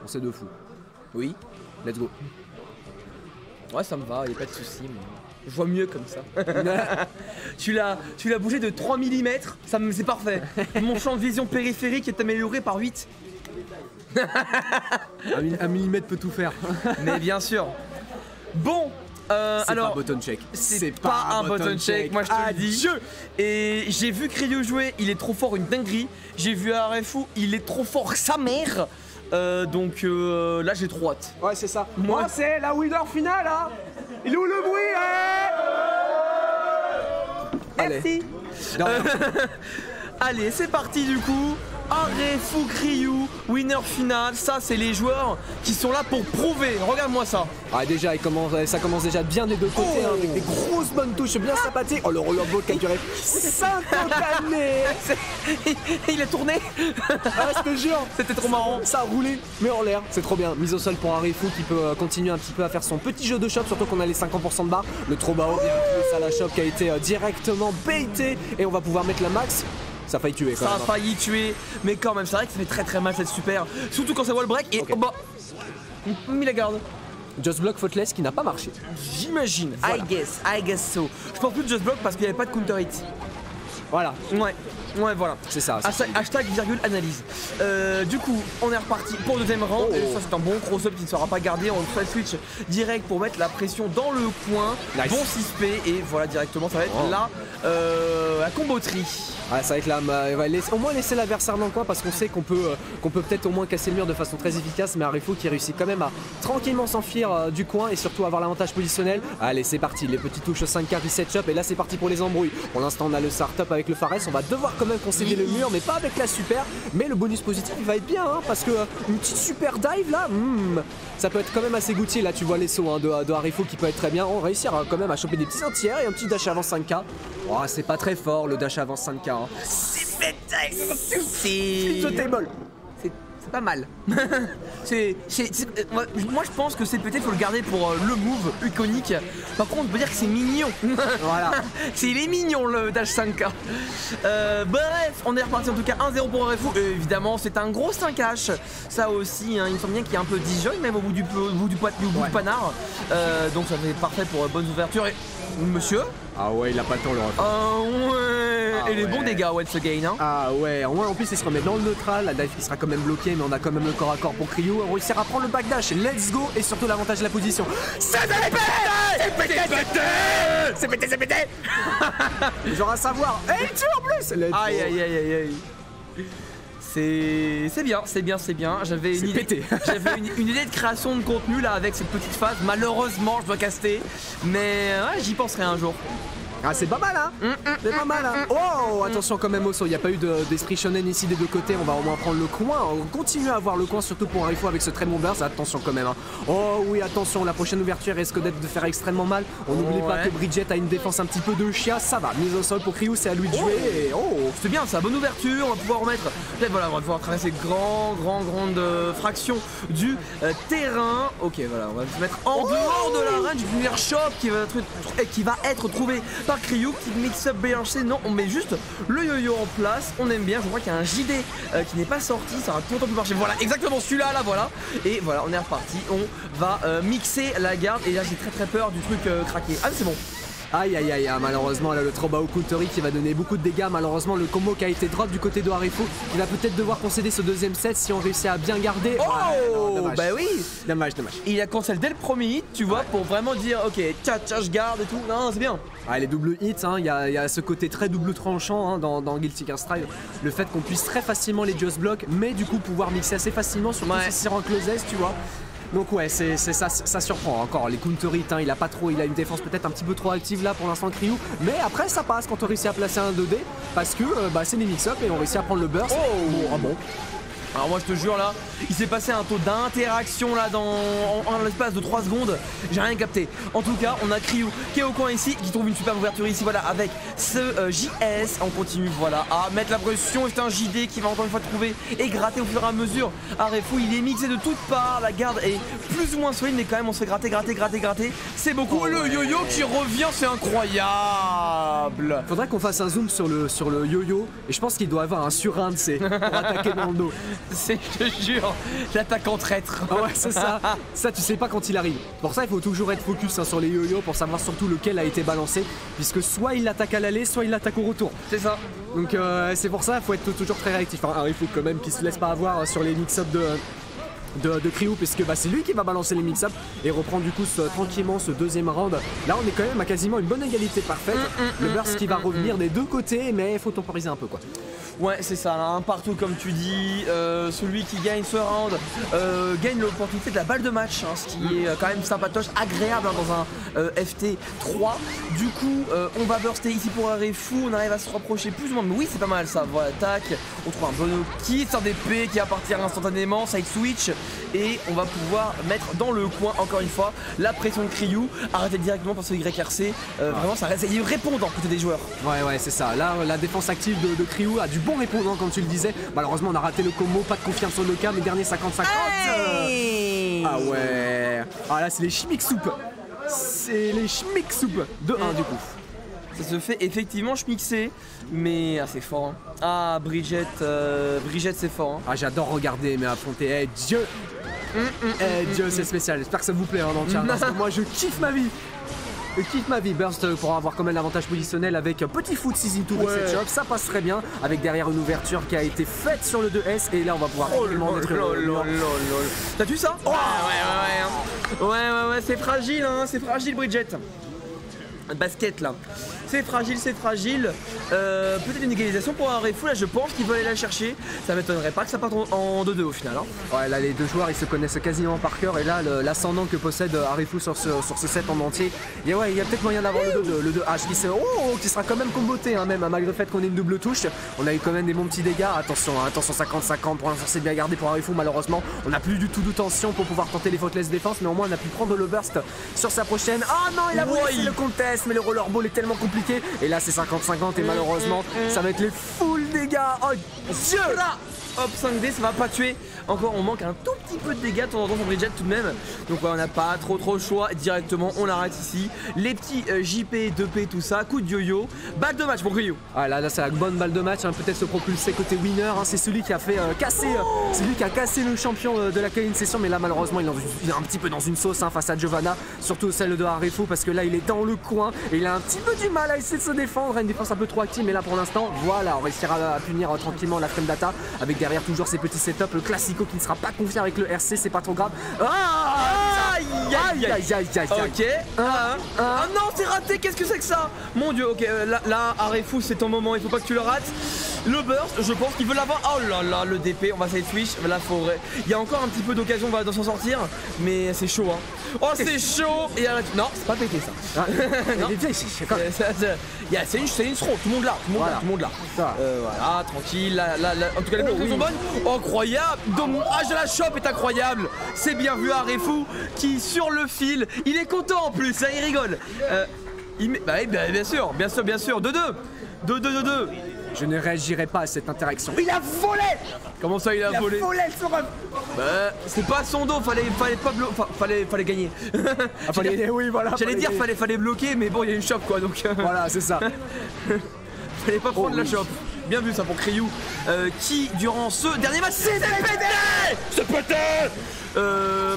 On sait de fou. Oui. Let's go. Ouais, ça me va, y a pas de soucis. Je vois mieux comme ça. tu l'as bougé de 3 mm, c'est parfait. Mon champ de vision périphérique est amélioré par 8. Un millimètre peut tout faire. Mais bien sûr. Bon, alors, pas button check. C'est pas un button check, moi je te le dis. Et j'ai vu Cryo jouer, il est trop fort, une dinguerie. J'ai vu Arefu, il est trop fort, sa mère. Donc là j'ai trop hâte. Ouais, c'est ça. Moi, c'est la winner finale, hein. Il est où le bruit, hein? Merci. Allez, c'est parti du coup. Arefu Cryo, winner final, ça c'est les joueurs qui sont là pour prouver, regarde-moi ça. Ah déjà, ça commence déjà bien des deux côtés, hein, avec des grosses bonnes touches bien sympathiques. Oh le rollerball qui a duré 50 années. Il a tourné. Ah je te jure, c'était trop marrant. Ça a roulé, mais en l'air, c'est trop bien. Mise au sol pour Arefu qui peut continuer un petit peu à faire son petit jeu de shop, surtout qu'on a les 50% de barre. Le trop bas haut, ça la shop qui a été directement baité et on va pouvoir mettre la max. Ça a failli tuer quand même. Ça a failli tuer, mais quand même, c'est vrai que ça fait très mal cette super. Surtout quand ça wall break et oh bah. Mis la garde. Just Block Faultless qui n'a pas marché. J'imagine. Voilà. I guess so. Je pense plus de Just Block parce qu'il n'y avait pas de counter hit. Voilà. Ouais, voilà. C'est ça. Hashtag virgule analyse. Du coup, on est reparti pour le deuxième round. Et ça, c'est un bon cross-up qui ne sera pas gardé. On fait switch direct pour mettre la pression dans le coin. Nice. Bon 6P. Et voilà, directement, ça va être la comboterie. Ah, c'est vrai que là, il va au moins laisser l'adversaire dans le coin parce qu'on sait qu'on peut peut-être au moins casser le mur de façon très efficace. Mais Arefu qui réussit quand même à tranquillement s'enfuir du coin et surtout avoir l'avantage positionnel. Allez, c'est parti. Les petites touches 5K reset shop. Et là, c'est parti pour les embrouilles. Pour l'instant, on a le start-up avec le Fares. On va devoir quand même concéder le mur, mais pas avec la super. Mais le bonus positif, il va être bien hein, parce que une petite super dive là, ça peut être quand même assez goûtier. Là, tu vois les sauts hein, de Arefu qui peut être très bien. On réussir quand même à choper des petits entières et un petit dash avant 5K. Oh, c'est pas très fort le dash avant 5K. Hein. C'est pas mal. Moi je pense que c'est peut-être faut le garder pour le move iconique. Par contre on peut dire que c'est mignon. Voilà. Il est mignon le dash 5K. Bref, on est reparti en tout cas 1-0 pour Arefu. Évidemment c'est un gros 5H. Ça aussi, hein, il me semble bien qu'il y a un peu disjoint même au bout du panard. Donc ça fait parfait pour bonnes ouvertures. Et monsieur. Ah ouais, il a pas le temps le ref. Ah ouais. Et les bons dégâts once again hein. Ah ouais, en plus il se remet dans le neutral, la dive qui sera quand même bloquée, mais on a quand même le corps à corps pour Cryo. On réussira à prendre le backdash, let's go, et surtout l'avantage de la position. C'est pété. Genre à savoir. Et il tue en plus. Aïe. C'est bien. J'avais une idée de création de contenu là avec cette petite phase. Malheureusement, je dois caster, mais ouais, j'y penserai un jour. Ah c'est pas mal hein. C'est pas mal hein. Oh attention quand même Osso, il n'y a pas eu d'esprit shonen ici des deux côtés. On va au moins prendre le coin. On continue à avoir le coin surtout pour Arefu avec ce très bon burst. Attention quand même hein. Oh oui attention, la prochaine ouverture risque d'être de faire extrêmement mal. On n'oublie pas que Bridget a une défense un petit peu de chien. Ça va, mise au sol pour Cryo, c'est à lui de jouer. Et c'est bien, c'est la bonne ouverture. On va pouvoir remettre. Peut-être voilà, on va pouvoir traverser grande fraction du terrain. Ok voilà, on va se mettre en dehors de la range du shop qui va être trouvé par Cryo, qui mix-up BHC. Non, on met juste le yo-yo en place. On aime bien. Je crois qu'il y a un JD qui n'est pas sorti. Ça va longtemps plus marcher. Voilà, exactement celui-là, là, voilà. Et voilà, on est reparti. On va mixer la garde. Et là, j'ai très peur du truc craqué. Ah, c'est bon. Aïe, malheureusement là le trop bas au countery qui va donner beaucoup de dégâts. Malheureusement le combo qui a été drop du côté de Arefu, il va peut-être devoir concéder ce deuxième set si on réussit à bien garder. Non, bah oui. Dommage. Il a cancel dès le premier hit, tu vois, pour vraiment dire ok, tcha je garde et tout. Non, c'est bien. Ah, les doubles hits, hein, il y a ce côté très double tranchant hein, dans Guilty Gear Strive. Le fait qu'on puisse très facilement les just block, mais du coup pouvoir mixer assez facilement sur si c'est en closest, tu vois. Donc ouais, ça surprend encore. Les counter hits, hein, il a une défense peut-être un petit peu trop active là pour l'instant Cryo. Mais après ça passe quand on réussit à placer un 2D parce que c'est des mix-up et on réussit à prendre le burst. Bon. Alors moi je te jure là, il s'est passé un taux d'interaction là en l'espace de 3 secondes. J'ai rien capté. En tout cas on a Cryo qui est au coin ici, qui trouve une super ouverture ici, voilà, avec ce JS. On continue voilà à mettre la pression. C'est un JD qui va encore une fois trouver et gratter au fur et à mesure. Arefu il est mixé de toutes parts. La garde est plus ou moins solide, mais quand même on se fait gratter. C'est beaucoup. Le yo-yo qui revient, c'est incroyable. Faudrait qu'on fasse un zoom sur le yo-yo. Et je pense qu'il doit avoir un surin de pour attaquer dans le dos. C'est, je te jure, l'attaquant traître. Ah ouais, c'est ça. Ça, tu sais pas quand il arrive. Pour ça, il faut toujours être focus sur les yo-yo pour savoir surtout lequel a été balancé. Puisque soit il l'attaque à l'aller, soit il l'attaque au retour. C'est ça. Donc c'est pour ça, il faut être toujours très réactif. Enfin, il faut quand même qu'il se laisse pas avoir sur les mix-up de Kryu, puisque c'est lui qui va balancer les mix-up et reprendre du coup tranquillement ce deuxième round. Là on est quand même à quasiment une bonne égalité parfaite. Le burst qui va revenir des deux côtés, mais il faut temporiser un peu quoi. Ouais, c'est ça, là, un partout comme tu dis. Celui qui gagne ce round gagne l'opportunité de la balle de match, hein, ce qui est quand même sympatoche, agréable hein, dans un FT3. Du coup, on va burster ici pour arrêt fou, on arrive à se rapprocher plus ou moins. Mais oui, c'est pas mal ça. Voilà, tac, on trouve un bon kit, un DP qui va partir instantanément, side switch. Et on va pouvoir mettre dans le coin, encore une fois, la pression de Kryu. Arrêter directement par ce YRC. Vraiment, ça reste répondant côté des joueurs. Ouais, c'est ça. Là, la défense active de Kryu a du bon répondant, comme tu le disais. Malheureusement, on a raté le combo, pas de confiance sur le cas, mais dernier 50-50. Hey ah ouais. Ah là, c'est les schmick soup. C'est les schmick soup. 2-1 du coup. Ça se fait effectivement schmixer, mais c'est fort. Hein. Ah, Brigitte, c'est fort. Hein. Ah, j'adore regarder, mais affronter. Eh, Dieu. Dieu, c'est spécial. J'espère que ça vous plaît hein, dans le chat. Parce que moi, je kiffe ma vie. Je kiffe ma vie. Burst pour avoir quand même l'avantage positionnel avec petit foot 6 into reset shop. Ça passe très bien. Avec derrière une ouverture qui a été faite sur le 2S. Et là, on va pouvoir détruire. T'as vu ça? Oh ouais, c'est fragile, hein. C'est fragile, Brigitte. Basket là, c'est fragile, peut-être une égalisation pour un Arefou là, je pense qu'il veut aller la chercher. Ça m'étonnerait pas que ça parte en 2-2 au final hein. Ouais, là les deux joueurs ils se connaissent quasiment par cœur. Et là l'ascendant que possède Arefou sur ce set en entier, et ouais, il y a peut-être moyen d'avoir le 2H qui sera quand même comboté hein, même malgré le fait qu'on ait une double touche. On a eu quand même des bons petits dégâts. Attention 50-50, pour l'instant c'est bien gardé pour Arefou. Malheureusement on n'a plus du tout de tension pour pouvoir tenter les faultless défense, mais au moins on a pu prendre le burst sur sa prochaine. Ah non, il a voulu le contest, mais le rollerball est tellement compliqué. Et là c'est 50-50 et malheureusement ça va être les full dégâts. Oh Dieu là. Hop, 5D, ça va pas tuer. Encore, on manque un tout petit peu de dégâts de temps en temps sur Brigitte tout de même. Donc ouais, on n'a pas trop le choix. Directement, on l'arrête ici. Les petits JP, 2P, tout ça. Coup de yo-yo. Balle de match pour Kryu. Ah là c'est la bonne balle de match. Hein. Peut-être se propulser côté winner. Hein. C'est celui qui a fait casser. C'est lui qui a cassé le champion de la K1 session. Mais là, malheureusement, il est un petit peu dans une sauce hein, face à Giovanna. Surtout celle de Arefou. Parce que là, il est dans le coin. Et il a un petit peu du mal à essayer de se défendre. Une défense un peu trop active. Mais là, pour l'instant, voilà, on réussira à punir tranquillement la frame data. Avec derrière toujours ces petits setups, le classico qui ne sera pas confiant avec le RC, c'est pas trop grave. Aïe. Ok. Ah non, c'est raté, qu'est-ce que c'est que ça? Mon dieu, ok, là Arefou, c'est ton moment, il faut pas que tu le rates. Le burst, je pense qu'il veut l'avoir. Oh là là, le DP, on va side switch. Là, il y a encore un petit peu d'occasion de s'en sortir, mais c'est chaud, hein. Oh, c'est chaud. Et non, c'est pas pété ça. C'est une throw, tout le monde là, tout le monde là. Voilà, tranquille. Là, en tout cas, les blocs sont bonnes. Incroyable. Dommage de la shop est incroyable. C'est bien vu Arefou qui sur le fil, il est content en plus, là, il rigole. Bien sûr. 2-2. Je ne réagirai pas à cette interaction. Il a volé. Comment ça il a volé? Il a volé le ref. C'est pas son dos, fallait pas bloquer, fallait gagner. Oui voilà. J'allais dire fallait bloquer, mais bon il y a une shop quoi donc. Voilà c'est ça. Fallait pas prendre la shop. Bien vu ça pour Kryu qui durant ce dernier match s'est pété.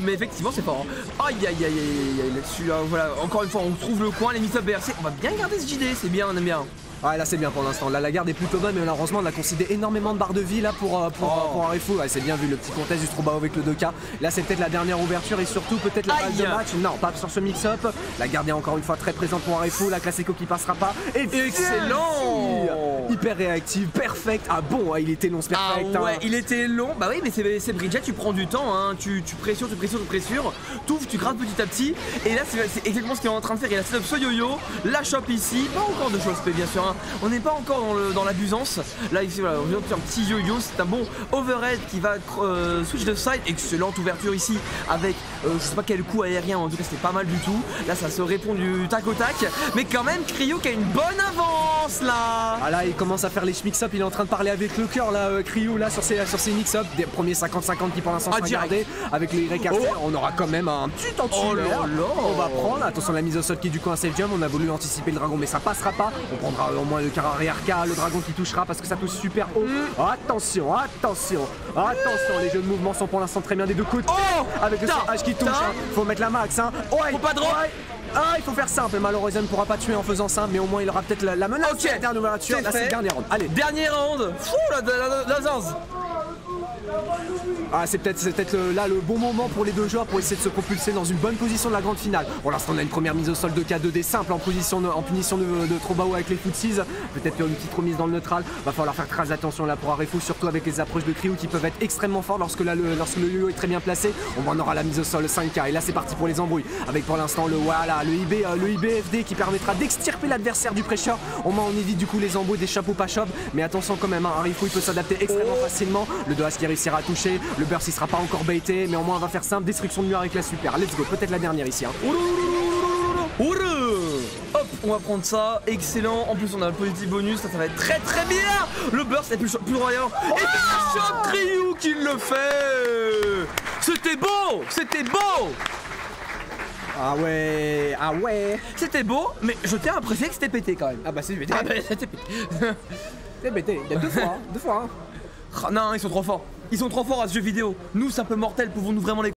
Mais effectivement c'est fort hein. Aïe là-dessus hein, voilà, encore une fois on trouve le coin, les mix-up BRC. On va bien garder ce JD, c'est bien, on aime bien. Ouais là c'est bien pour l'instant, là la garde est plutôt bonne mais malheureusement on a concédé énormément de barres de vie là pour Arefou. Ouais, c'est bien vu le petit contest du Strobao avec le 2K. Là c'est peut-être la dernière ouverture et surtout peut-être la balle de match. Non, pas sur ce mix-up. La garde est encore une fois très présente pour Arefou. La classico qui passera pas. Et excellent. Hyper réactive, perfect. Ah bon, il était long, c'est perfect. Ah ouais, il était long. Bah oui mais c'est Brigitte, tu prends du temps hein. Tu pressures, t'ouvres, tu grattes petit à petit. Et là c'est exactement ce qu'il est en train de faire. Il a setup ce yo-yo, la shop ici, pas encore de choses bien sûr hein. On n'est pas encore dans l'abusance. Là ici voilà, on vient de faire un petit yo-yo, c'est un bon overhead qui va switch de side. Excellente ouverture ici avec je sais pas quel coup aérien, en tout cas c'était pas mal du tout. Là ça se répond du tac au tac. Mais quand même Kryu qui a une bonne avance là. Ah là il commence à faire les mix-up, il est en train de parler avec le cœur là, Cryo là sur ses mix-up. Des premiers 50-50 qui pour l'instant sont gardés. Avec le YRC, on aura quand même un petit entueur. On va prendre, attention la mise au sol qui est du coup un safe jump. On a voulu anticiper le dragon mais ça passera pas. On prendra au moins le RK, le dragon qui touchera parce que ça touche super haut. Attention, les jeux de mouvement sont pour l'instant très bien des deux côtés. Avec le H qui touche, faut mettre la max. Faut pas drop. Il faut faire simple, malheureusement il ne pourra pas tuer en faisant ça, mais au moins il aura peut-être la menace. Ok, dernière tuer, là c'est le dernier round. Allez, dernier round. Fou la zinz. Ah, c'est peut-être là le bon moment pour les deux joueurs pour essayer de se propulser dans une bonne position de la grande finale. Pour l'instant on a une première mise au sol de K2D simple en punition de Trobao avec les footsies. Peut-être une petite remise dans le neutral. Va falloir faire très attention là pour Arifou, surtout avec les approches de Cryo qui peuvent être extrêmement fortes lorsque le yo est très bien placé. On aura la mise au sol 5K et là c'est parti pour les embrouilles. Avec pour l'instant le IBFD qui permettra d'extirper l'adversaire du pressure. Au moins on évite du coup les embrouilles des chapeaux pas chop. Mais attention quand même, Arifou il peut s'adapter extrêmement facilement. Le 2H qui réussira à toucher. Le burst il sera pas encore baité, mais au moins on va faire simple, destruction de mur avec la super. Let's go, peut-être la dernière ici. Hop, on va prendre ça, excellent. En plus on a le positif bonus, ça va être très bien. Le burst est plus royal. Et c'est Shop Cryo qui le fait. C'était beau. Ah ouais. C'était beau, mais je tiens à préciser que c'était pété quand même. Ah bah c'est pété. C'était pété. C'est pété, il y a deux fois. Non, ils sont trop forts. Ils sont trop forts à ce jeu vidéo. Nous, simple mortels, pouvons-nous vraiment les